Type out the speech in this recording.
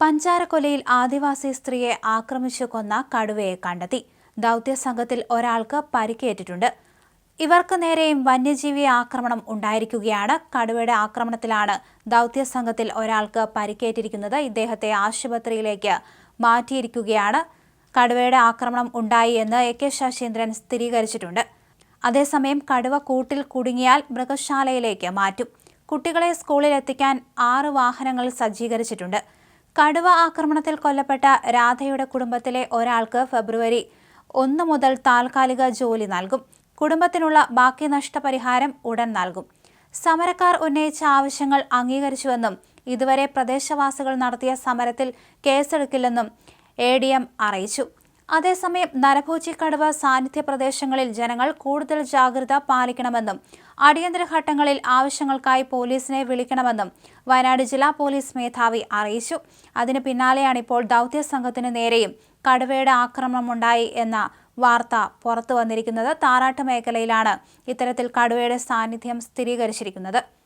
പഞ്ചാരക്കൊലയിൽ ആദിവാസി സ്ത്രീയെ ആക്രമിച്ചു കൊന്ന കടുവയെ കണ്ടെത്തി. ദൗത്യസംഘത്തിൽ ഒരാൾക്ക് പരിക്കേറ്റിട്ടുണ്ട്. ഇവർക്ക് നേരെയും വന്യജീവി ആക്രമണം ഉണ്ടായിരിക്കുകയാണ്. കടുവയുടെ ആക്രമണത്തിലാണ് ദൗത്യസംഘത്തിൽ ഒരാൾക്ക് പരിക്കേറ്റിരിക്കുന്നത്. ഇദ്ദേഹത്തെ ആശുപത്രിയിലേക്ക് മാറ്റിയിരിക്കുകയാണ്. കടുവയുടെ ആക്രമണം ഉണ്ടായി എന്ന് AK ശശീന്ദ്രൻ സ്ഥിരീകരിച്ചിട്ടുണ്ട്. അതേസമയം കടുവ കൂട്ടിൽ കുടുങ്ങിയാൽ മൃഗശാലയിലേക്ക് മാറ്റും. കുട്ടികളെ സ്കൂളിൽ എത്തിക്കാൻ 6 വാഹനങ്ങൾ സജ്ജീകരിച്ചിട്ടുണ്ട്. കടുവ ആക്രമണത്തിൽ കൊല്ലപ്പെട്ട രാധയുടെ കുടുംബത്തിലെ ഒരാൾക്ക് ഫെബ്രുവരി 1 മുതൽ താൽക്കാലിക ജോലി നൽകും. കുടുംബത്തിനുള്ള ബാക്കി നഷ്ടപരിഹാരം ഉടൻ നൽകും. സമരക്കാർ ഉന്നയിച്ച ആവശ്യങ്ങൾ അംഗീകരിച്ചുവെന്നും ഇതുവരെ പ്രദേശവാസികൾ നടത്തിയ സമരത്തിൽ കേസെടുക്കില്ലെന്നും ADM അറിയിച്ചു. അതേസമയം നരഭോജി കടുവ സാന്നിധ്യ പ്രദേശങ്ങളിൽ ജനങ്ങൾ കൂടുതൽ ജാഗ്രത പാലിക്കണമെന്നും അടിയന്തര ഘട്ടങ്ങളിൽ ആവശ്യങ്ങൾക്കായി പോലീസിനെ വിളിക്കണമെന്നും വയനാട് ജില്ലാ പോലീസ് മേധാവി അറിയിച്ചു. അതിന് പിന്നാലെയാണിപ്പോൾ ദൗത്യസംഘത്തിനു നേരെയും കടുവയുടെ ആക്രമണമുണ്ടായി എന്ന വാർത്ത പുറത്തു വന്നിരിക്കുന്നത്. താറാട്ട് മേഖലയിലാണ് ഇത്തരത്തിൽ കടുവയുടെ സാന്നിധ്യം സ്ഥിരീകരിച്ചിരിക്കുന്നത്.